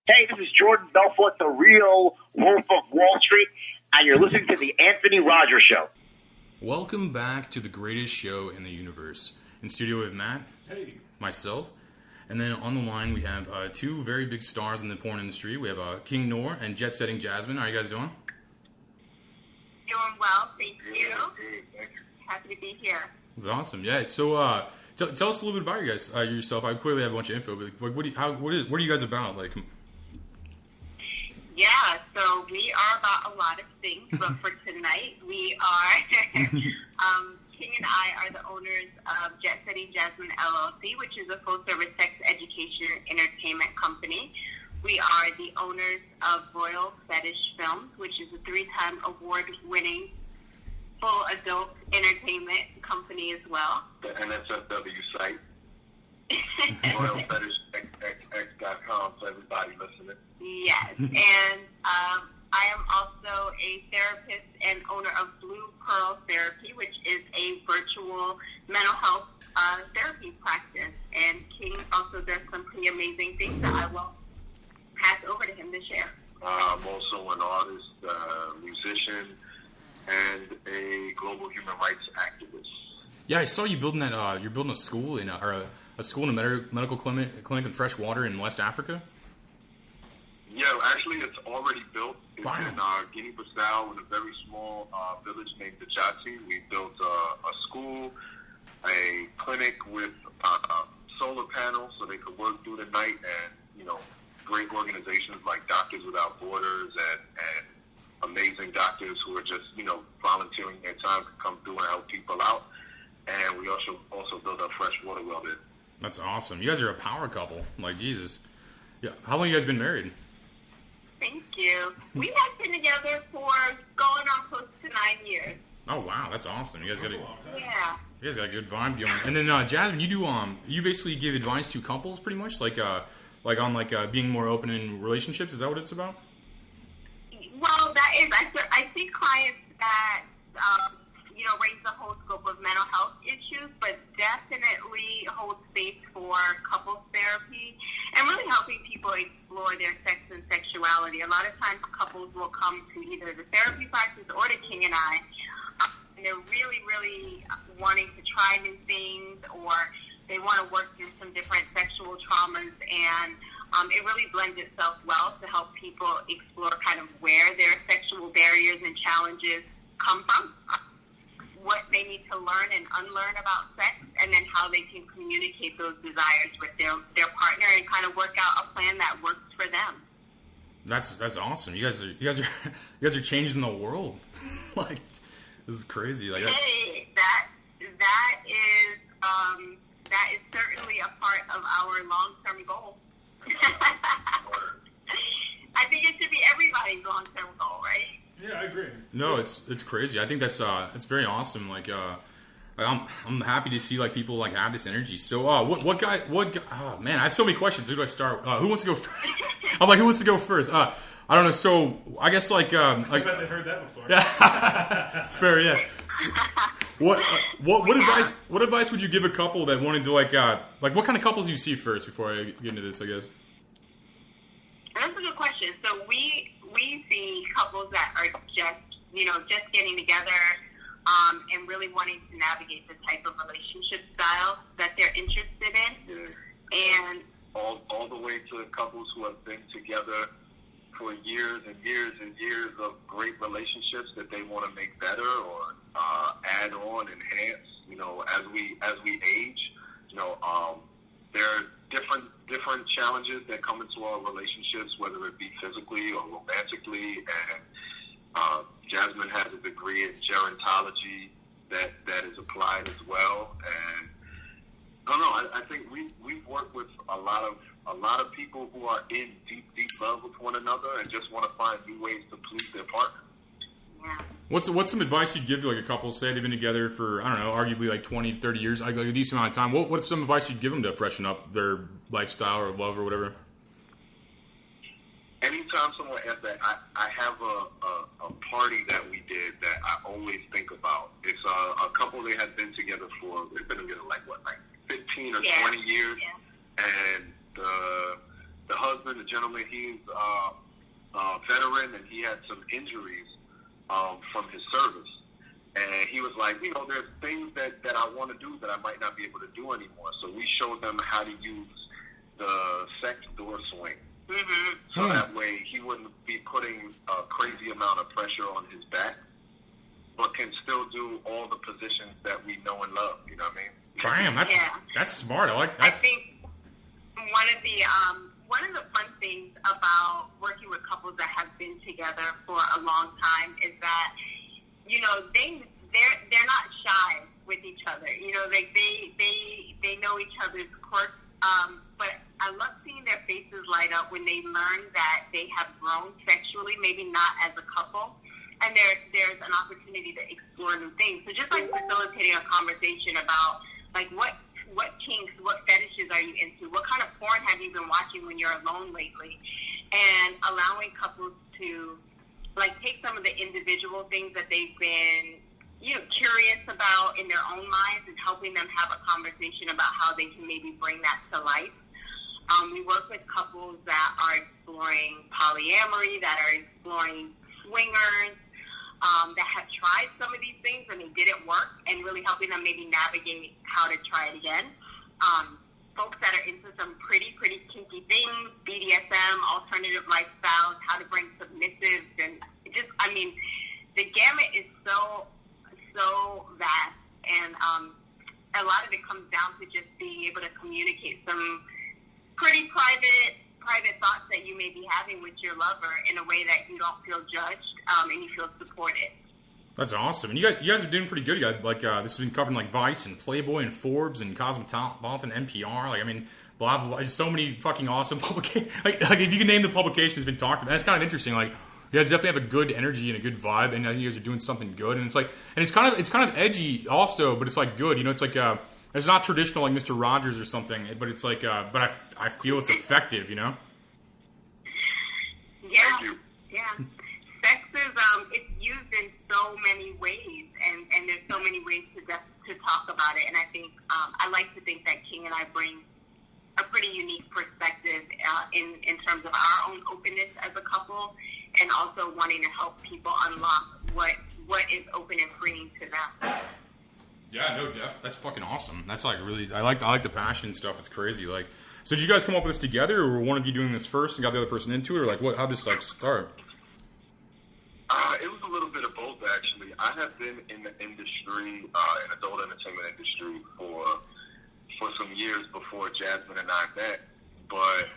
Hey, this is Jordan Belfort, the real Wolf of Wall Street, and you're listening to The Anthony Rogers Show. Welcome back to the greatest show in the universe. In studio with Matt, Hey. myself, and then on the line we have two very big stars in the porn industry. We have King Noire and jet setting Jasmine. How are you guys doing? Doing well, thank you. Good, thank you. Happy to be here. That's awesome. Yeah. So tell us a little bit about you guys, yourself. I clearly have a bunch of info, but like, what are you guys about? Like. Yeah, so we are about a lot of things, but for tonight, we are, King and I are the owners of Jet Setting Jasmine LLC, which is a full-service sex education and entertainment company. We are the owners of Royal Fetish Films, which is a 3-time award-winning full adult entertainment company as well. The NSFW site, RoyalFetishX.com, so everybody listening. Yes, and I am also a therapist and owner of Blue Pearl Therapy, which is a virtual mental health therapy practice. And King also does some pretty amazing things that I will pass over to him to share. I'm also an artist, musician, and a global human rights activist. Yeah, I saw you building that. You're building a school or a school in a medical clinic in fresh water in West Africa. Yeah, actually, it's already built. It's Wow. in Guinea-Bissau, in a very small village named Jasmine. We built a school, a clinic with solar panels so they could work through the night, and great organizations like Doctors Without Borders and amazing doctors who are just volunteering their time to come through and help people out. And we also built a freshwater well there. That's awesome. You guys are a power couple. Like Jesus. Yeah. How long you guys been married? Thank you. We have been together for going on close to 9 years. Oh wow, that's awesome. You guys got Yeah. You guys got a good vibe going. And then Jasmine, you do you basically give advice to couples pretty much, like on being more open in relationships. Is that what it's about? Well, that is. I see clients that raise the whole scope of mental health issues, but definitely hold space for couples therapy and really helping people explore their sex and sexuality. A lot of times, couples will come to either the therapy practice or to King and I, and they're really, really wanting to try new things, or they want to work through some different sexual traumas, and it really blends itself well to help people explore kind of where their sexual barriers and challenges come from, what they need to learn and unlearn about sex, and then how they can communicate those desires with their partner and kind of work out a plan that works for them. That's awesome. You guys are changing the world. Like, this is crazy. Like hey, that is certainly a part of our long-term goal. I think it should be everybody's long-term goal, right? Yeah, I agree. No, it's crazy. I think that's it's very awesome. Like I'm happy to see like people like have this energy. So what guy? Oh man, I have so many questions. Who do I start? Who wants to go first? I'm like, who wants to go first? I don't know. So I guess I bet they heard that before. Yeah. Fair, yeah. What advice would you give a couple that wanted to like what kind of couples do you see first before I get into this? I guess. That's a good question. So we see couples that are just getting together and really wanting to navigate the type of relationship style that they're interested in. Yeah. And all the way to couples who have been together for years and years and years of great relationships that they want to make better or add on, enhance. As we age, there are different challenges that come into our relationships, whether it be physically or romantically. And Jasmine has a degree in gerontology that is applied as well. And I think we've worked with a lot of people who are in deep love with one another and just want to find new ways to please their partner. yeah. What's some advice you'd give to like a couple? Say they've been together for I don't know, arguably like 20, 30 years, like a decent amount of time. What's some advice you'd give them to freshen up their lifestyle or love or whatever? Anytime someone asks that, I have a party that we did that I always think about. It's a couple they had been together they've been together like 15 or 20 years. Yeah. And the husband, the gentleman, he's a veteran, and he had some injuries from his service. And he was like, there's things that I want to do that I might not be able to do anymore. So we showed them how to use the sex door swing. Mm-hmm. So that way he wouldn't be putting a crazy amount of pressure on his back, but can still do all the positions that we know and love. You know what I mean? Damn, that's smart. I think one of the fun things about working with couples that have been together for a long time is that they're not shy with each other. They know each other's quirks. But I love seeing their faces light up when they learn that they have grown sexually, maybe not as a couple, and there's an opportunity to explore new things. So just like facilitating a conversation about like what kinks, what fetishes are you into, what kind of porn have you been watching when you're alone lately, and allowing couples to like take some of the individual things that they've been curious about in their own minds and helping them have a conversation about how they can maybe bring that to life. We work with couples that are exploring polyamory, that are exploring swingers, that have tried some of these things and they didn't work, and really helping them maybe navigate how to try it again. Folks that are into some pretty kinky things, BDSM, alternative lifestyles, how to bring submissives, and the gamut is so vast, and a lot of it comes down to just being able to communicate some pretty private thoughts that you may be having with your lover in a way that you don't feel judged, and you feel supported. That's awesome. And you guys are doing pretty good. You got this has been covered in like Vice and Playboy and Forbes and Cosmopolitan, NPR. Blah blah blah. Just so many fucking awesome publications. Like if you can name the publication that's been talked about, that's kind of interesting. Like you guys definitely have a good energy and a good vibe, and I think you guys are doing something good. And it's kind of edgy also, but it's like good. It's like it's not traditional like Mr. Rogers or something, but it's like but I feel it's effective. Yeah. Sex is it's used in so many ways, and there's so many ways to talk about it. And I think I like to think that King and I bring a pretty unique perspective in terms of our own openness as a couple, and also wanting to help people unlock what is open and freeing to them. Yeah, no, that's fucking awesome. That's like really, I like the passion and stuff. It's crazy. Like, so did you guys come up with this together, or were one of you doing this first and got the other person into it, or like what? How did this like start? It was a little bit of both, actually. I have been in the industry, in adult entertainment industry, for some years before Jasmine and I met, but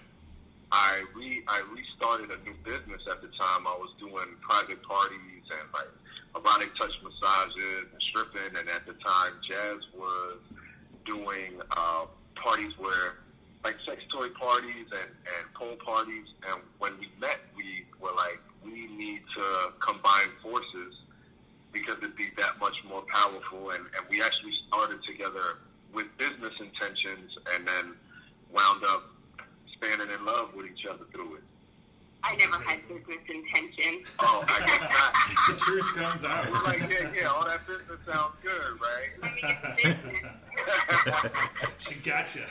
I restarted a new business at the time. I was doing private parties and like erotic touch massages and stripping, and at the time Jazz was doing parties where like sex toy parties and pole parties, and when we met we were like, we need to combine forces because it'd be that much more powerful, and we actually started together with business intentions and then wound up standing in love with each other through it. I never had business intentions. Oh, I guess not. The truth comes out. We're like, yeah, all that business sounds good, right? Let me get business. She gotcha.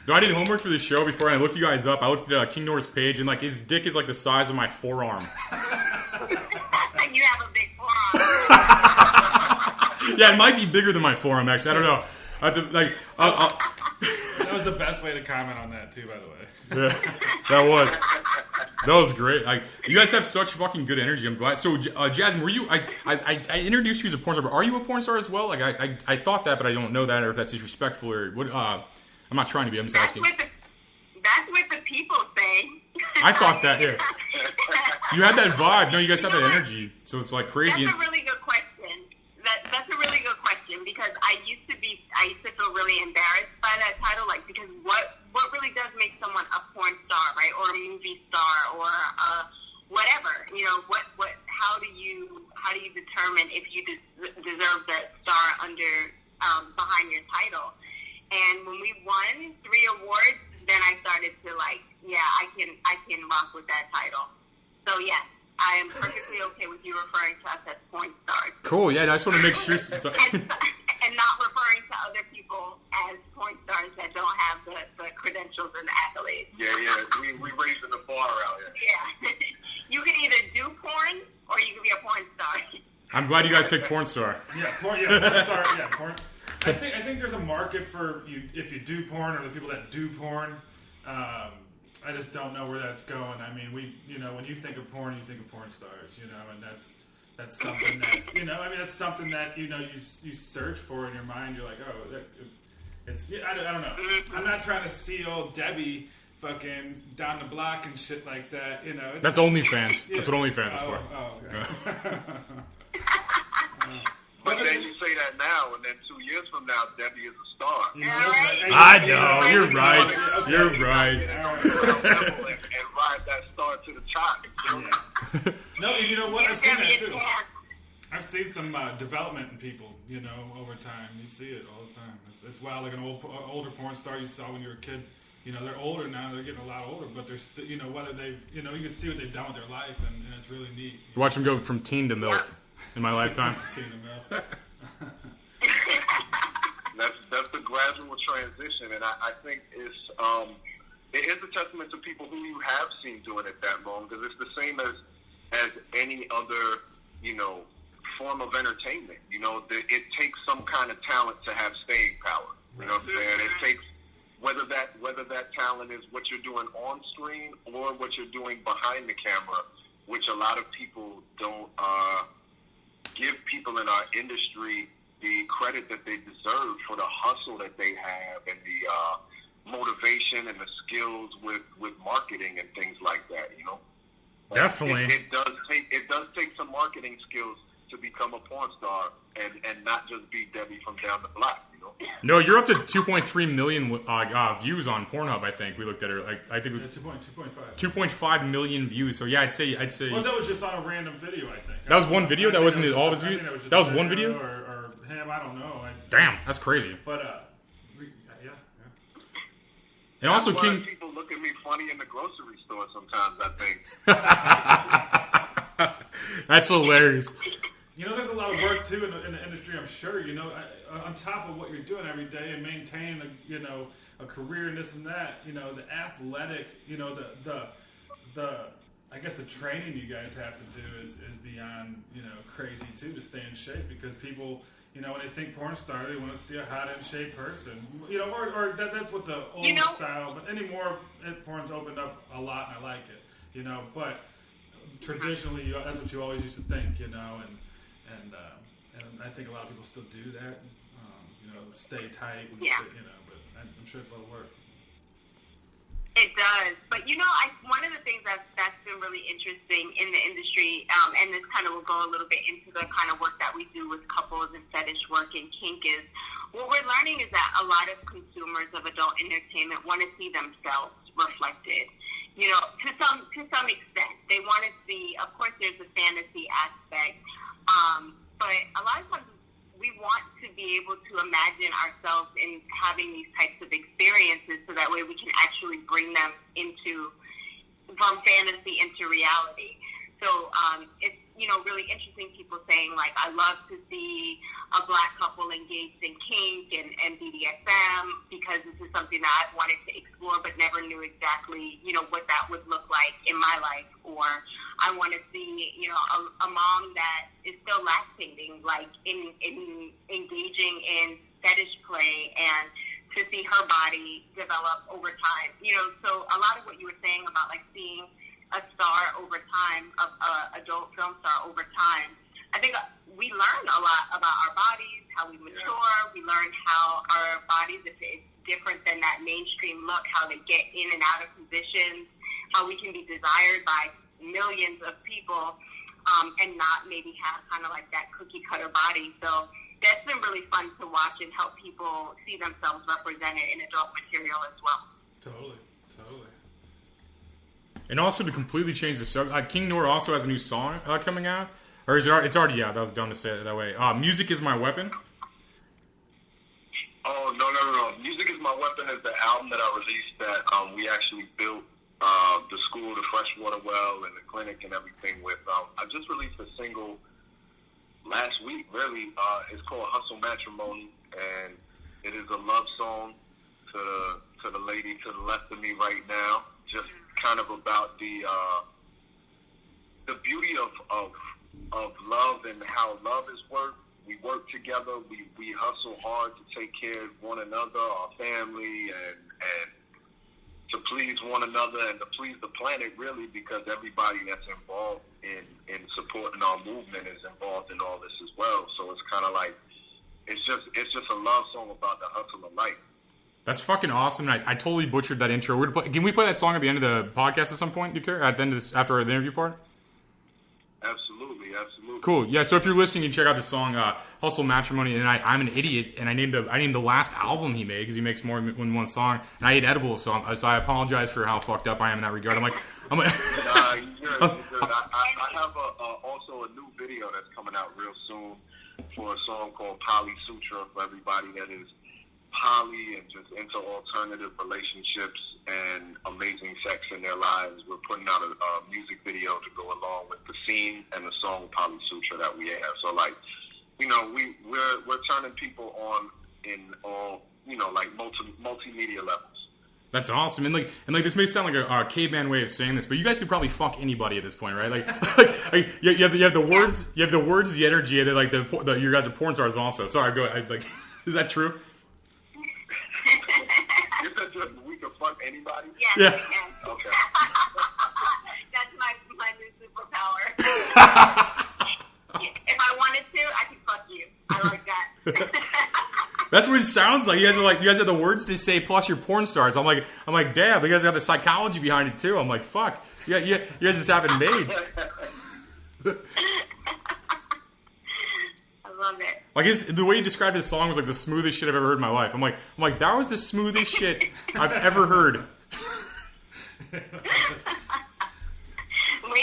No, I did homework for this show before, and I looked you guys up. I looked at King Noire's page, and like his dick is like the size of my forearm. You have a big forearm. Yeah, it might be bigger than my forearm. Actually, I don't know. I have to, That was the best way to comment on that too, by the way. Yeah, that was great. Like, you guys have such fucking good energy. I'm glad. So, Jasmine, were you? I introduced you as a porn star, but are you a porn star as well? Like, I thought that, but I don't know that, or if that's disrespectful, or what. I'm not trying to be. I'm just asking. That's what the people say. I thought that. Yeah. You had that vibe. No, you guys have that energy. So it's like crazy. That's a really good question. That's a really good question, because I used to feel really embarrassed by that title, like, because what really does make someone a porn star, right, or a movie star, or whatever, how do you determine if you deserve that star under behind your title? And when we won 3 awards, then I started to like, yeah, I can rock with that title. So yes, I am perfectly okay with you referring to us as porn stars. Cool. Yeah, I just want to make sure. And not referring to other people as porn stars that don't have the credentials and the accolades. Yeah. We raising the bar out here. Yeah. You can either do porn or you can be a porn star. I'm glad you guys picked porn star. Porn star. Yeah, porn. I think there's a market for you if you do porn or the people that do porn. I just don't know where that's going. I mean, when you think of porn, you think of porn stars, and that's something that's, that's something that, you search for in your mind. You're like, oh, it's I don't know. I'm not trying to see old Debbie fucking down the block and shit like that, That's OnlyFans. That's what OnlyFans is for. Oh, okay. But then you say that now, and then 2 years from now, Debbie is a star. I know. You're right. You're right. And ride that star to the top. Yeah. No, you know what? I've seen that too. I've seen some development in people, over time. You see it all the time. It's wild. Like an older porn star you saw when you were a kid. They're older now. They're getting a lot older, but they're still, whether they've, you can see what they've done with their life, and it's really neat. Watch them go from teen to MILF in my lifetime. Teen to MILF. That's the gradual transition, and I think it is a testament to people who you have seen doing it that long, because it's the same as any other, form of entertainment. It takes some kind of talent to have staying power. You know what I'm saying? It takes whether that talent is what you're doing on screen or what you're doing behind the camera, which a lot of people don't give people in our industry the credit that they deserve for the hustle that they have and the motivation and the skills with marketing and things like that. Definitely. It does take some marketing skills to become a porn star and not just be Debbie from down the block. No, you're up to 2.3 million views on Pornhub. I think we looked at it. I think it was 2.5. 2.5 million views. So yeah, I'd say. Well, that was just on a random video. I think that was one video. That wasn't all of his views. That was one video. Or him. I don't know. Damn, that's crazy. But yeah. And also, that's King. Why people look at me funny in the grocery store sometimes. I think. That's hilarious. There's a lot of work too in the industry. I'm sure. On top of what you're doing every day and maintaining a career and this and that. The athletic. The I guess the training you guys have to do is beyond crazy too, to stay in shape, because people when they think porn star, they want to see a hot in shape person. Or that's what the old style. But anymore, porn's opened up a lot, and I like it. But traditionally, that's what you always used to think. And I think a lot of people still do that. Stay tight. And but I'm sure it's a lot of work. It does, but one of the things that's been really interesting in the industry, and this kind of will go a little bit into the kind of work that we do with couples and fetish work and kink, is what we're learning is that a lot of consumers of adult entertainment want to see themselves reflected. To some extent, they want to see. Of course, there's a fantasy aspect, but a lot of times we want to be able to imagine ourselves in having these types of experiences, so that way we can actually bring them from fantasy into reality. So it's really interesting, people saying, like, I love to see a black couple engaged in kink and BDSM, because this is something that I wanted to explore but never knew exactly, what that would look like in my life. Or I want to see, a mom that is still lactating, like in engaging in fetish play, and to see her body develop over time. So a lot of what you were saying about, like, seeing a star over time, of adult film star over time, I think we learn a lot about our bodies, how we mature. Yeah. We learn how our bodies, if it's different than that mainstream look, how they get in and out of positions, how we can be desired by millions of people, and not maybe have kind of like that cookie cutter body. So that's been really fun to watch and help people see themselves represented in adult material as well. Totally. And also, to completely change the subject, King Noire also has a new song coming out. Or is it? It's already out. That was dumb to say it that way. Music is My Weapon. Oh, no. Music is My Weapon is the album that I released that we actually built the school, the freshwater well, and the clinic and everything with. I just released a single last week, really. It's called Hustle Matrimony, and it is a love song to the lady to the left of me right now. Just kind of about the beauty of love and how love is worked. We work together. We hustle hard to take care of one another, our family, and to please one another and to please the planet, really, because everybody that's involved in supporting our movement is involved in all this as well. So it's kind of like it's just a love song about the hustle of life. That's fucking awesome. I totally butchered that intro. Can we play that song at the end of the podcast at some point? Do you care? At the end of this, after the interview part? Absolutely. Cool. Yeah. So if you're listening, you can check out the song "Hustle Matrimony." And I'm an idiot, and I named the last album he made because he makes more than one song. And I ate edibles, so I apologize for how fucked up I am in that regard. I'm like. You're good. I have also a new video that's coming out real soon for a song called Poly Sutra for everybody that is poly and just into alternative relationships and amazing sex in their lives. We're putting out a music video to go along with the scene and the song Poly Sutra that we have. So like, we're turning people on in all, like multimedia levels. That's awesome, and this may sound like a caveman way of saying this, but you guys could probably fuck anybody at this point, right? Like you have the words, the energy, and then like the your guys are porn stars also. Sorry, go ahead. Is that true? You said we could fuck anybody? Yes, yeah. Okay. That's my new superpower. If I wanted to, I could fuck you. I like that. That's what it sounds like. You guys have the words to say, plus you're porn stars. I'm like, damn, you guys got the psychology behind it too. I'm like, fuck, yeah, you guys just have it made. I love it. Like the way you described his song was like the smoothest shit I've ever heard in my life. I'm like, that was the smoothest shit I've ever heard. Wait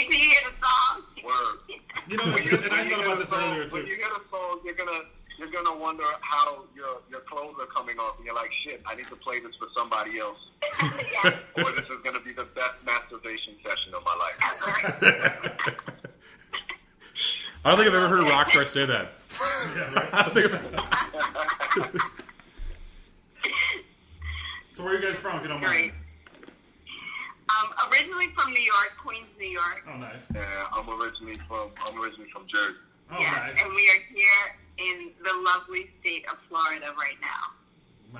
till you hear the song. Word. And I thought about this earlier too. When you hear the song, you're gonna wonder how your clothes are coming off, and you're like, shit, I need to play this for somebody else, Yeah. or this is gonna be the best masturbation session of my life. I don't think I've ever heard a rock star say that. Yeah, right? I don't think So where are you guys from, if you don't mind? Great. Originally from New York, Queens, New York. Oh, nice. Yeah, I'm originally from Jersey. Oh, Yes, nice. and we are here in the lovely state of Florida right now.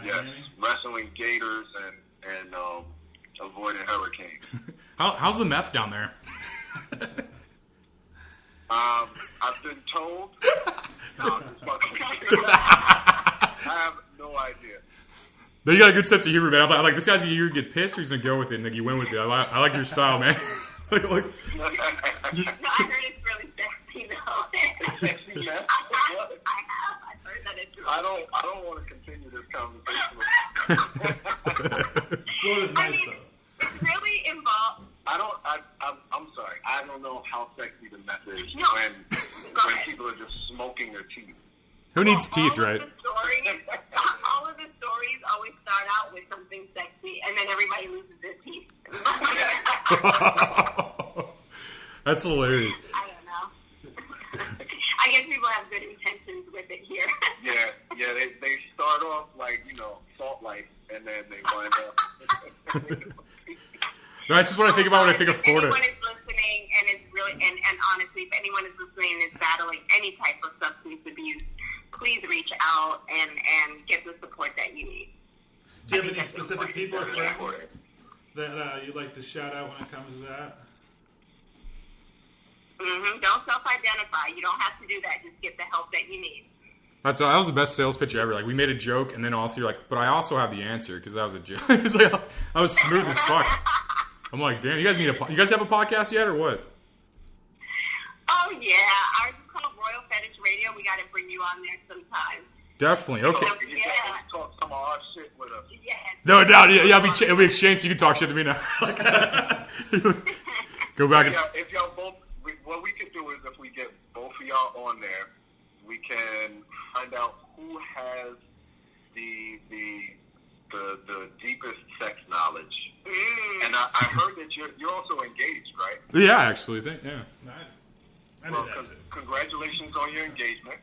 Yes, Miami? wrestling gators and avoiding hurricanes. How's the meth down there? I've been told. No, I'm just fucking I have no idea. But you got a good sense of humor, man. I'm like, this guy's either get pissed or he's gonna go with it, and like you went with it. I like your style, man. No, I heard it's really sexy though. Sexy mess? I've heard that it's really I don't want to continue this conversation. Florida's nice, though. It's really involved. I'm sorry. I don't know how sexy the meth is No. when people are just smoking their teeth. Who needs teeth, right? All of the stories always start out with something sexy, and then everybody loses their teeth. That's hilarious. I don't know. I guess people have good intentions with it here. Yeah. They start off like Salt Life, and then they wind up. No, that's just what I think about when I think of Florida. If anyone is listening and is really, and honestly, if anyone is listening and is battling any type of substance abuse, please reach out and get the support that you need. Do you have any specific people or friends that you'd like to shout out when it comes to that? Mm-hmm. Don't self-identify. You don't have to do that. Just get the help that you need. That was the best sales pitch ever. Like, we made a joke, and then also you're like, but I also have the answer, because that was a joke. It's like, I was smooth as fuck. I'm like, damn, you guys have a podcast yet, or what? Oh, yeah. Ours is called Royal Fetish Radio. We got to bring you on there sometime. Definitely. Okay. You can talk some of our shit with us. Yes. No doubt. Yeah, it'll be exchanged. You can talk shit to me now. Go back and... If y'all both, what we could do is if we get both of y'all on there, we can find out who has the deepest sex knowledge. And I heard that you're also engaged, right? Yeah, actually. Yeah. Nice. I Well, knew that too. congratulations on your engagement.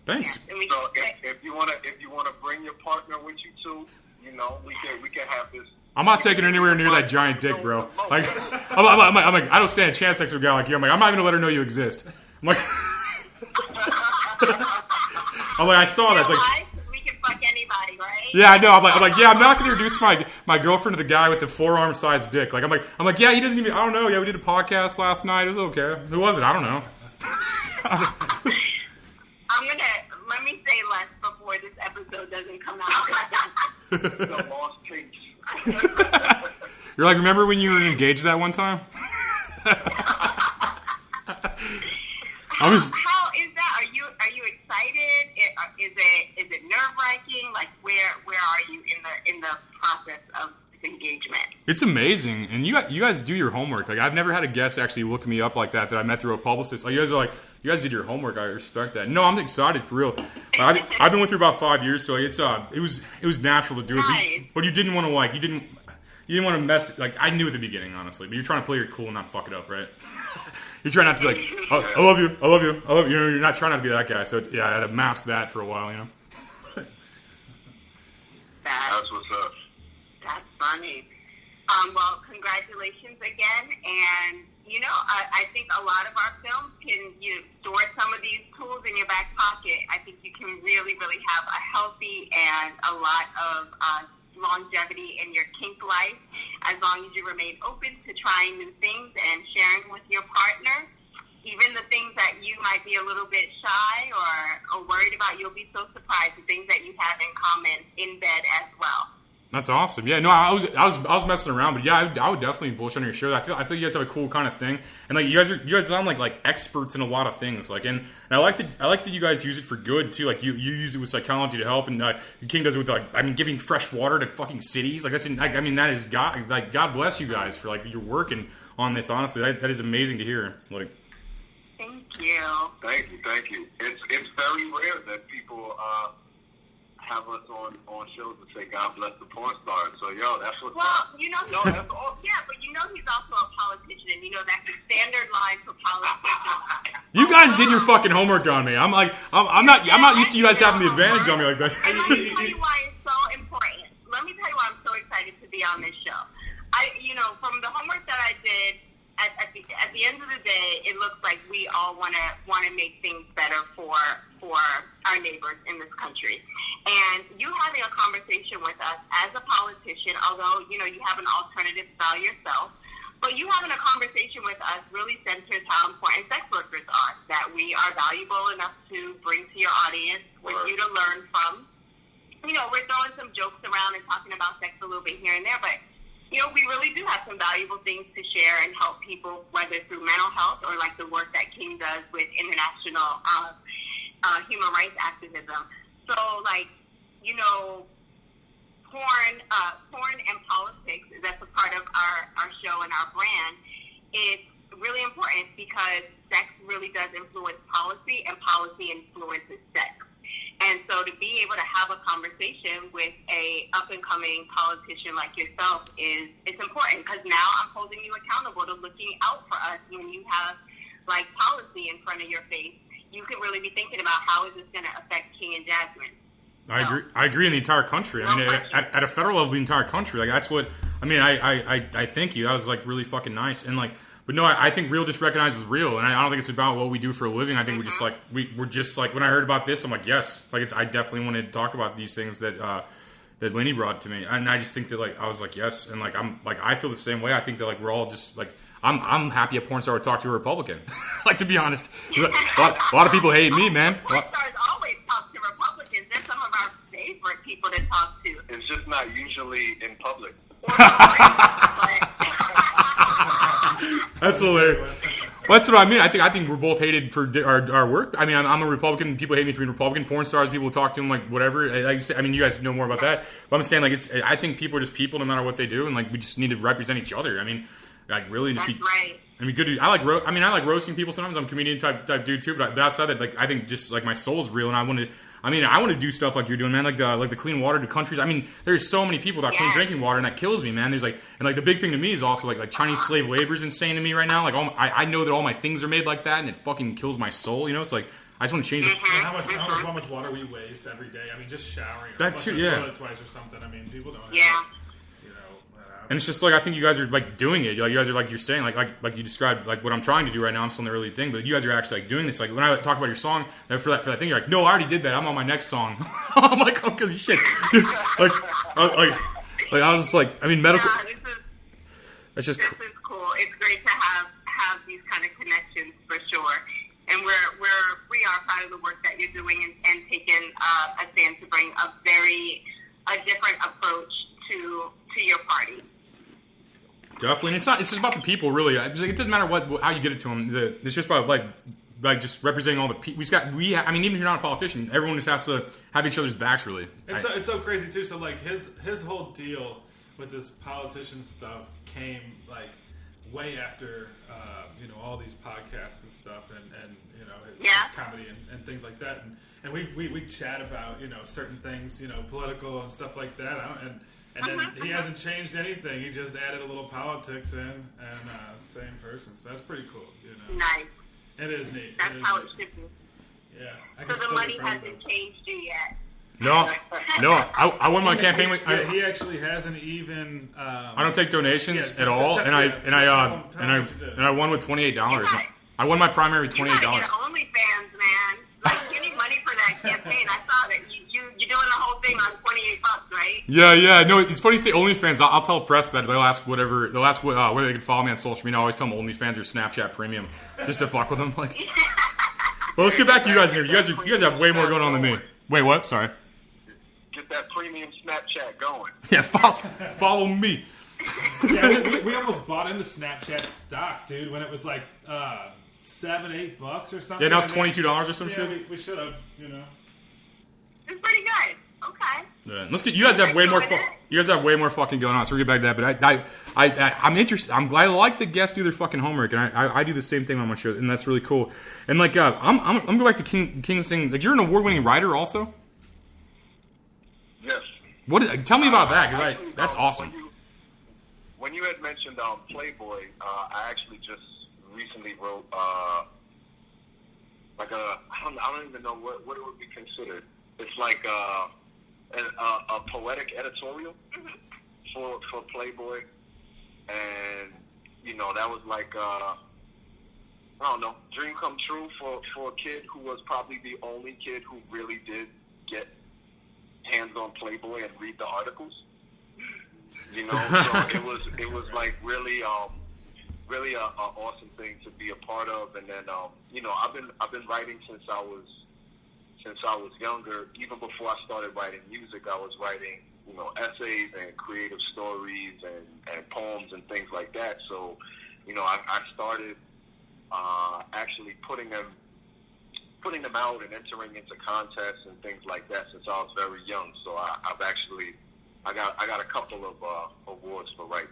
Thanks. And we So can if you wanna bring your partner with you too, we can have this. I'm not taking her anywhere near that giant dick, bro. Like, I'm like, I don't stand a chance next to a guy like you. I'm not even gonna let her know you exist. I'm like, I saw that. It's like, we can fuck anybody, right? yeah, I know. I'm like, yeah, I'm not gonna introduce my girlfriend to the guy with the forearm-sized dick. Like, I'm like, yeah, he doesn't even. I don't know. Yeah, we did a podcast last night. It was okay. Who was it? I don't know. Let me say less before this episode doesn't come out. The lost tapes. You're like, remember when you were engaged that one time? How is that? Are you excited? Is it nerve wracking? Like, where are you in the process of engagement? It's amazing, and you guys do your homework. Like, I've never had a guest actually look me up like that I met through a publicist. Like, you guys are like, you guys did your homework. I respect that. No, I'm excited for real. I've been with her about 5 years, so it was natural to do it. Nice. But you didn't want to you didn't want to mess. Like, I knew at the beginning, honestly, but you're trying to play your cool and not fuck it up, right? You're trying not to be like, oh, I love you. You're not trying not to be that guy. So yeah, I had to mask that for a while, That's what's up. That's funny. Well, congratulations again. And, I think a lot of our films can store some of these tools in your back pocket. I think you can really, really have a healthy and a lot of longevity in your kink life as long as you remain open to trying new things and sharing with your partner. Even the things that you might be a little bit shy or worried about, you'll be so surprised the things that you have in common in bed as well. That's awesome. Yeah, no, I was messing around, but yeah, I would definitely bullshit on your show. I feel you guys have a cool kind of thing, and like you guys sound like experts in a lot of things. Like, and I like that you guys use it for good too. Like you use it with psychology to help, and King does it with giving fresh water to fucking cities. Like that is God. Like, God bless you guys for like you're working on this. Honestly, that is amazing to hear. Like, thank you. Thank you. It's very rare that people have us on shows and say God bless the porn stars. So that's what's up. That's awesome. Yeah, but he's also a politician, and that's the standard line for politicians. You guys did your fucking homework on me. I'm not used to you guys having the advantage on me like that. And let me tell you why it's so important. Let me tell you why I'm so excited to be on this show. From the homework that I did, at the end of the day, it looks like we all want to make things better for our neighbors in this country. And you having a conversation with us as a politician, although you have an alternative style yourself, but you having a conversation with us really centers how important sex workers are. That we are valuable enough to bring to your audience for you to learn from. We're throwing some jokes around and talking about sex a little bit here and there, but we really do have some valuable things to share and help people, whether through mental health or like the work that King does with international human rights activism. So, porn and politics, that's a part of our show and our brand. It's really important because sex really does influence policy, and policy influences sex. And so to be able to have a conversation with a up-and-coming politician like yourself it's important, because now I'm holding you accountable to looking out for us. When you have, policy in front of your face, you can really be thinking about how is this going to affect King and Jasmine. I agree in the entire country. I mean, at a federal level, the entire country. Like, that's what... I mean, I thank you. That was, really fucking nice. And, but no, I think real just recognizes real, and I don't think it's about what we do for a living. I think we're just when I heard about this, I'm like, yes, I definitely wanted to talk about these things that Lainey brought to me, and I just think that I was like, yes, and I feel the same way. I think that we're all just I'm happy a porn star would talk to a Republican. To be honest, a lot of people hate me, man. Porn stars always talk to Republicans. They're some of our favorite people to talk to. It's just not usually in public. That's hilarious. Well, that's what I mean. I think we're both hated for our work. I mean, I'm a Republican. People hate me for being Republican. Porn stars, people talk to them whatever. I mean, you guys know more about that. But I'm saying I think people are just people no matter what they do, and we just need to represent each other. I mean, really just that's be. Right. I mean, good. I like roasting people sometimes. I'm a comedian type dude too. But outside that, I think just my soul's real, and I want to do stuff like you're doing, man. Like the clean water to countries. I mean, there's so many people without clean drinking water, and that kills me, man. There's and the big thing to me is also like Chinese slave labor is insane to me right now. I know that all my things are made like that, and it fucking kills my soul. It's I just want to change it. And how much water we waste every day. I mean, just showering. That too, yeah. Toilet twice or something. I mean, people don't have And it's just like, I think you guys are like doing it. Like, you guys are like, you're saying, like you described, like what I'm trying to do right now. I'm still in the early thing, but you guys are actually like doing this. Like when I talk about your song, for that thing, you're like, no, I already did that. I'm on my next song. I'm like, okay, shit. like I was just like, I mean, medical. Yeah, this is cool. It's great to have these kind of connections for sure. And we are proud of the work that you're doing and taking a stand to bring a different approach to your party. Definitely, and it's just about the people, really. It doesn't matter how you get it to them. It's just about like just representing all the people. I mean, even if you're not a politician, everyone just has to have each other's backs, really. It's so crazy too. So like his whole deal with this politician stuff came like way after all these podcasts and stuff, and his comedy and things like that, and we chat about certain things, political and stuff like that. And then he hasn't changed anything. He just added a little politics in, and same person. So that's pretty cool. Nice. It is neat. That's how it should be. Yeah. So the money hasn't changed you yet. No. I won my campaign. He actually hasn't even. I don't take donations at all, and I won with $28. I won my primary with $28. You gotta get OnlyFans, man. Like, you need money for that campaign. I saw that you're doing the whole thing on $28, right? Yeah. No, it's funny you say OnlyFans. I'll tell press that they'll ask whether they can follow me on social media. I always tell them OnlyFans or Snapchat Premium, just to fuck with them. Like, well, let's get back to you guys here. You guys have way more going on than me. Wait, what? Sorry. Get that premium Snapchat going. Yeah, follow me. Yeah, we almost bought into Snapchat stock, dude, when it was like $7-8 or something. Yeah, now it's $22 or some shit. Yeah, we should have, It's pretty good. Okay. Yeah. Let's get. You guys have way more. You guys have way more fucking going on. So we'll get back to that. But I'm interested. I'm glad. I like the guests do their fucking homework, and I do the same thing on my show, and that's really cool. And like, I'm going back to King's thing. Like, you're an award-winning writer, also. Yes. Tell me about that, because that's awesome. When you had mentioned Playboy, I actually just recently wrote like I don't even know what it would be considered. It's like a poetic editorial for Playboy, and that was like I don't know, dream come true for a kid who was probably the only kid who really did get hands on Playboy and read the articles. So it was like really a awesome thing to be a part of. And then I've been writing since I was younger. Even before I started writing music, I was writing essays and creative stories and poems and things like that. So I started actually putting them out and entering into contests and things like that since I was very young. So I got a couple of awards for writing.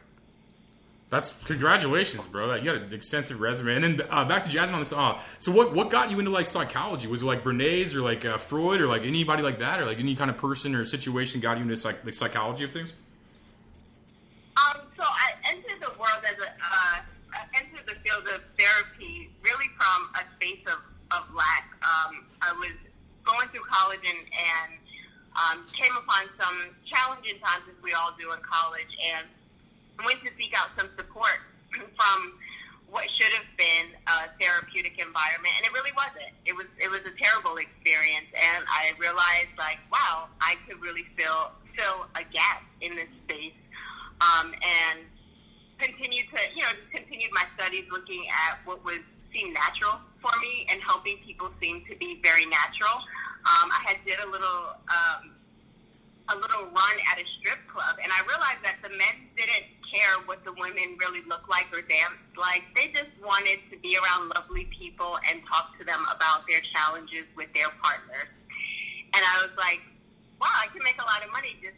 That's congratulations, bro. You got an extensive resume. And then back to Jasmine on this. So what got you into like psychology? Was it like Bernays or like Freud or like anybody like that, or like any kind of person or situation got you into the psychology of things? So I entered the world entered the field of therapy really from a space of lack. I was going through college and came upon some challenging times, as we all do in college, and went to seek out some support from what should have been a therapeutic environment, and it really wasn't. It was a terrible experience, and I realized, like, wow, I could really fill a gap in this space, and continued my studies looking at what seemed natural for me, and helping people seem to be very natural. I had did a little run at a strip club, and I realized that the men didn't care what the women really looked like or danced like. They just wanted to be around lovely people and talk to them about their challenges with their partners. And I was like, wow, I can make a lot of money just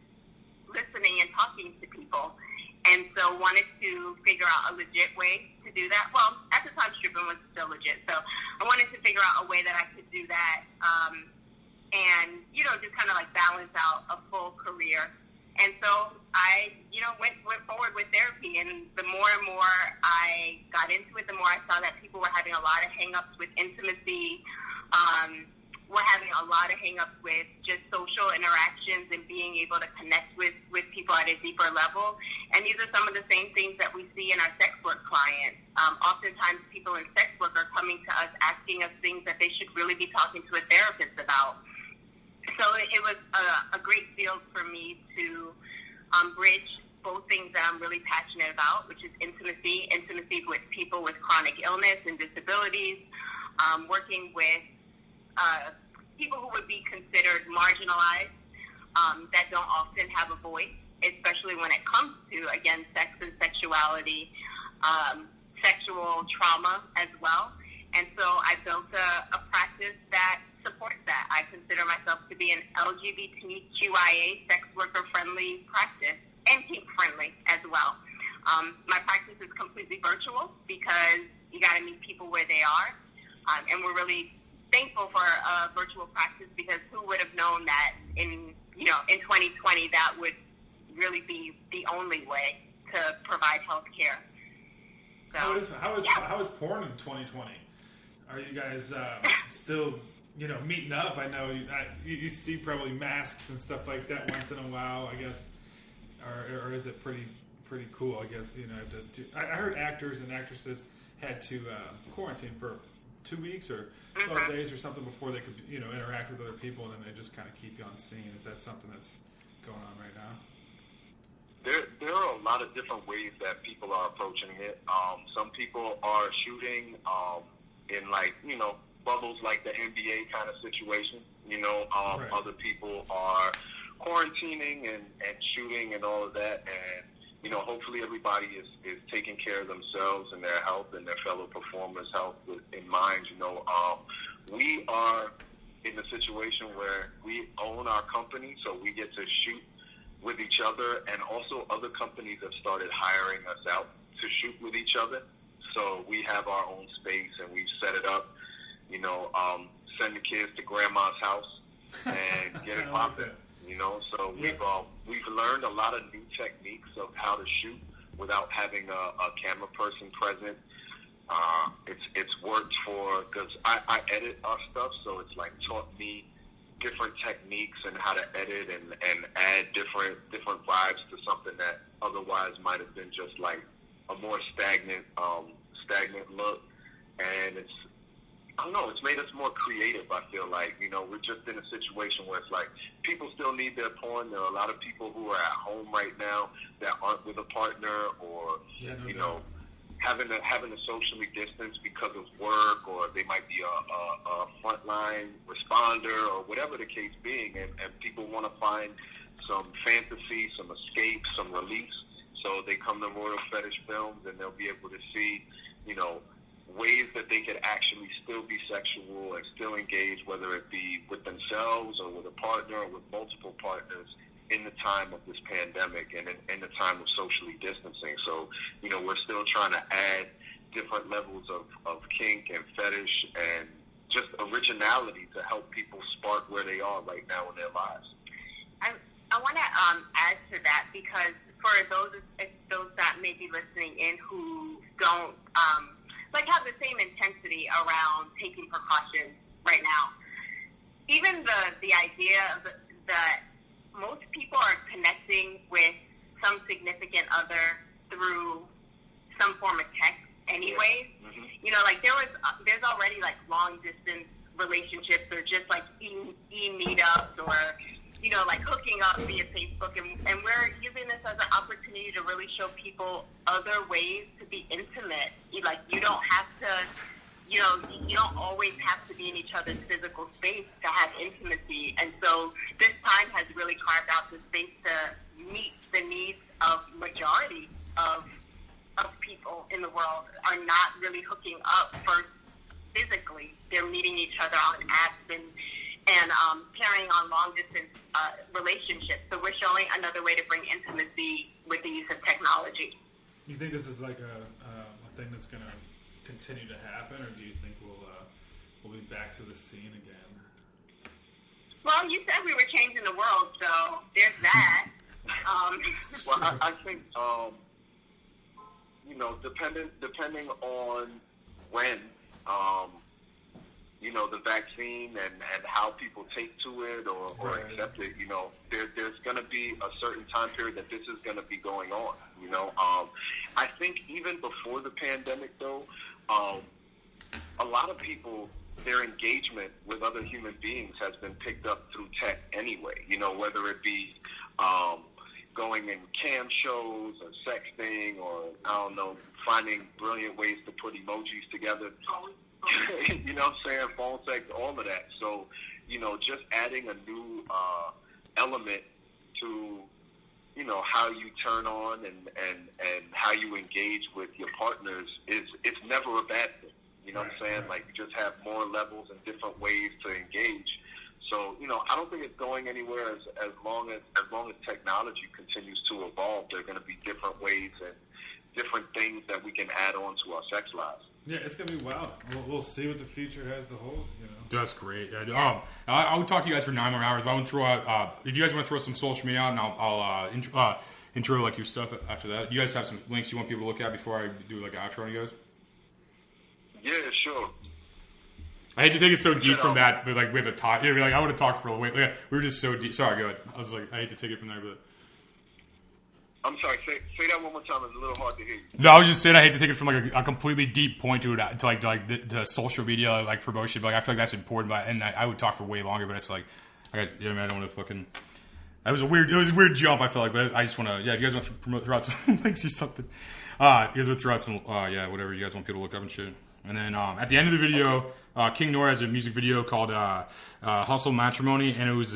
listening and talking to people. And so wanted to figure out a legit way to do that. Well, at the time, stripping was still legit. So I wanted to figure out a way that I could do that and, just kind of like balance out a full career. And so I, went forward with therapy, and the more and more I got into it, the more I saw that people were having a lot of hang-ups with intimacy, we're having a lot of hang-ups with just social interactions and being able to connect with people at a deeper level. And these are some of the same things that we see in our sex work clients. Oftentimes people in sex work are coming to us asking us things that they should really be talking to a therapist about. So it was a great field for me to bridge both things that I'm really passionate about, which is intimacy with people with chronic illness and disabilities, working with people who would be considered marginalized, that don't often have a voice, especially when it comes to, again, sex and sexuality, sexual trauma as well. And so I built a practice that supports that. I consider myself to be an LGBTQIA sex worker-friendly practice and kink-friendly as well. My practice is completely virtual because you got to meet people where they are, and we're really thankful for a virtual practice because who would have known that in 2020 that would really be the only way to provide health care. So, how is porn in 2020? Are you guys still meeting up? I know you see probably masks and stuff like that once in a while, I guess, or is it pretty cool? I guess I heard actors and actresses had to quarantine for 2 weeks or 12 days or something before they could interact with other people, and then they just kind of keep you on scene. Is that something that's going on right now? There are a lot of different ways that people are approaching it. Some people are shooting in bubbles like the NBA kind of situation. Right. Other people are quarantining and shooting and all of that. And, hopefully everybody is taking care of themselves and their health and their fellow performers' health in mind. We are in a situation where we own our company, so we get to shoot with each other, and also other companies have started hiring us out to shoot with each other. So we have our own space, and we've set it up, send the kids to grandma's house and get it popping. So we've learned a lot of new techniques of how to shoot without having a camera person present. It's worked because I edit our stuff, so it's taught me different techniques and how to edit and add different vibes to something that otherwise might have been just a more stagnant look. And it's made us more creative, I feel like. We're just in a situation where it's people still need their porn. There are a lot of people who are at home right now that aren't with a partner or, having to socially distance because of work, or they might be a frontline responder or whatever the case being. And people want to find some fantasy, some escape, some release. So they come to Royal Fetish Films and they'll be able to see, ways that they could actually still be sexual and still engage, whether it be with themselves or with a partner or with multiple partners in the time of this pandemic and in the time of socially distancing. So, we're still trying to add different levels of kink and fetish and just originality to help people spark where they are right now in their lives. I want to add to that because for those that may be listening in who don't have the same intensity around taking precautions right now. Even the idea that most people are connecting with some significant other through some form of text anyways. Mm-hmm. There's already long distance relationships or just e-meetups or hooking up via Facebook, and we're using this as an opportunity to really show people other ways to be intimate. You don't have to, you don't always have to be in each other's physical space to have intimacy. And so this time has really carved out the space to meet the needs of majority of people in the world are not really hooking up first physically. They're meeting each other on apps and carrying on long-distance relationships. So we're showing another way to bring intimacy with the use of technology. You think this is a thing that's going to continue to happen, or do you think we'll be back to the scene again? Well, you said we were changing the world, so there's that. Well, I think, depending on when, the vaccine and how people take to it or accept it, there's going to be a certain time period that this is going to be going on, I think even before the pandemic, though, a lot of people, their engagement with other human beings has been picked up through tech anyway, whether it be going in cam shows or sexting or, I don't know, finding brilliant ways to put emojis together. You know what I'm saying? Phone sex, all of that. So, just adding a new element to, how you turn on and how you engage with your partners it's never a bad thing. You know what I'm saying? Like, you just have more levels and different ways to engage. So, I don't think it's going anywhere as long as technology continues to evolve. There are going to be different ways and different things that we can add on to our sex lives. Yeah, it's going to be wild. We'll see what the future has to hold, That's great. Yeah. I would talk to you guys for 9 more hours, but I want to throw out, if you guys want to throw some social media out, and I'll intro like your stuff after that. You guys have some links you want people to look at before I do like an outro on you guys? Yeah, sure. I hate to take it so deep from that, but like we have a talk. I would have talked for a while. We were just so deep. Sorry, go ahead. I was like, I hate to take it from there, but I'm sorry. Say that one more time. It's a little hard to hear you. No, I was just saying I hate to take it from like a completely deep point to the social media like promotion. But like, I feel like that's important. But I would talk for way longer. But it's like I don't want to fucking. It was a weird jump. I feel like, but I just want to. Yeah, if you guys want to throw out some links or something. You guys would throw out some. Whatever you guys want people to look up and shit. And then at the end of the video, King Noire has a music video called Hustle Matrimony, and it was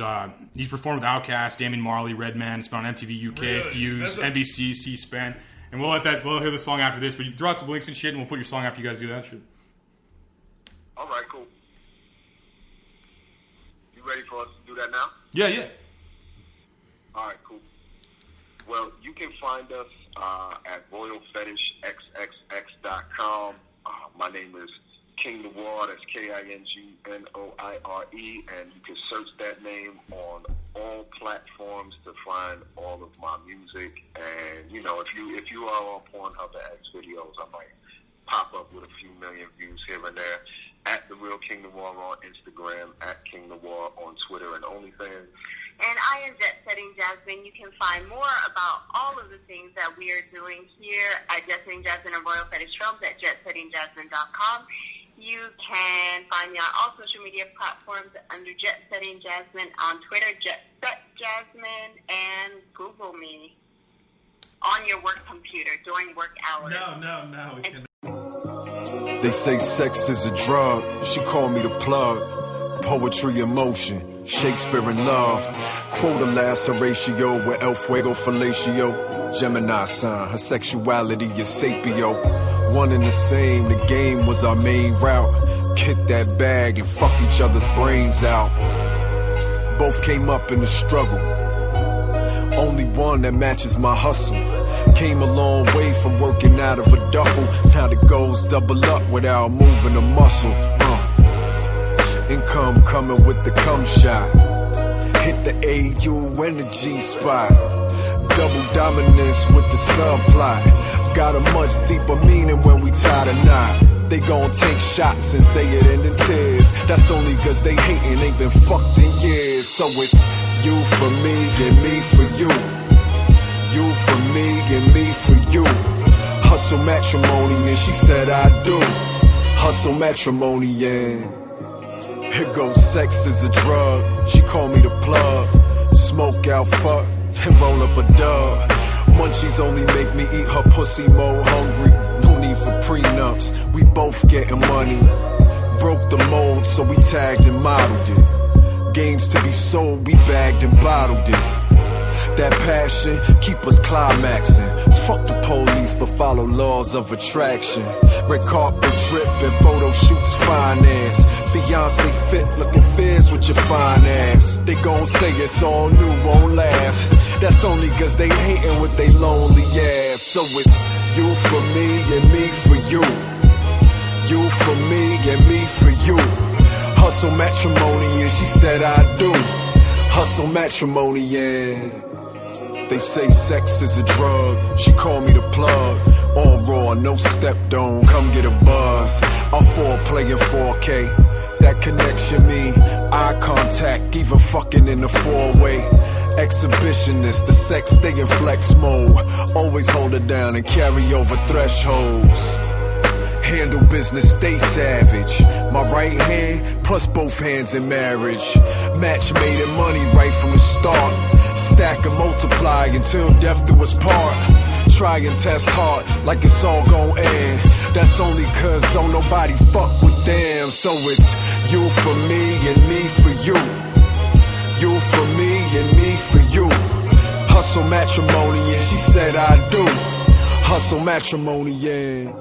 he's performed with Outkast, Damian Marley, Redman. It's been on MTV UK, really? Fuse, NBC, C-SPAN, and we'll hear the song after this. But you throw out some links and shit, and we'll put your song after you guys do that shit. All right, cool. You ready for us to do that now? Yeah. All right, cool. Well, you can find us at royalfetishxxx.com. My name is King Noire, that's Kingnoire, and you can search that name on all platforms to find all of my music. And if you are on Pornhub and X videos, I might pop up with a few million views here and there. At The Real King Noire on Instagram, at King Noire on Twitter and OnlyFans. And I am Jet Setting Jasmine. You can find more about all of the things that we are doing here at Jet Setting Jasmine and Royal Fetish Films at jetsettingjasmine.com. You can find me on all social media platforms under Jet Setting Jasmine on Twitter, Jet Set Jasmine, and Google me on your work computer during work hours. No. We can. They say sex is a drug. She called me the plug. Poetry in motion. Shakespeare in love. Quota laceratio with el fuego fellatio. Gemini sign. Her sexuality is sapio. One and the same. The game was our main route. Kick that bag and fuck each other's brains out. Both came up in the struggle. Only one that matches my hustle. Came a long way from working out of a duffel. Now the goals double up without moving a muscle. Income coming with the cum shot. Hit the AU and the G spot. Double dominance with the subplot. Got a much deeper meaning when we tie the knot. They gon' take shots and say it in the tears. That's only cause they hatin', ain't been fucked in years. So it's you for me and me for you. You for me and me for you. Hustle matrimony and she said I do. Hustle matrimony and here goes sex is a drug. She called me the plug. Smoke out, fuck, and roll up a dub. Munchies only make me eat her pussy more hungry. No need for prenups, we both getting money. Broke the mold, so we tagged and modeled it. Games to be sold, we bagged and bottled it. That passion keep us climaxing. Fuck the police, but follow laws of attraction. Red carpet drip and photo shoots finance. Fiance fit looking fierce with your fine ass. They gon' say it's all new, won't last. That's only cause they hatin' with they lonely ass. So it's you for me and me for you. You for me and me for you. Hustle matrimony and she said I do. Hustle matrimony and they say sex is a drug. She called me the plug. All raw, no step, don't come get a buzz. Our four playing 4K. that connection, me. Eye contact, even fucking in the four-way. Exhibitionist, the sex stay in flex mode. Always hold it down and carry over thresholds. Handle business, stay savage. My right hand, plus both hands in marriage. Match made in money right from the start. Stack and multiply until death do us part. Try and test hard like it's all gon' end. That's only cause don't nobody fuck with them. So it's you for me and me for you. You for me and me for you. Hustle matrimony and she said I do. Hustle matrimony, yeah.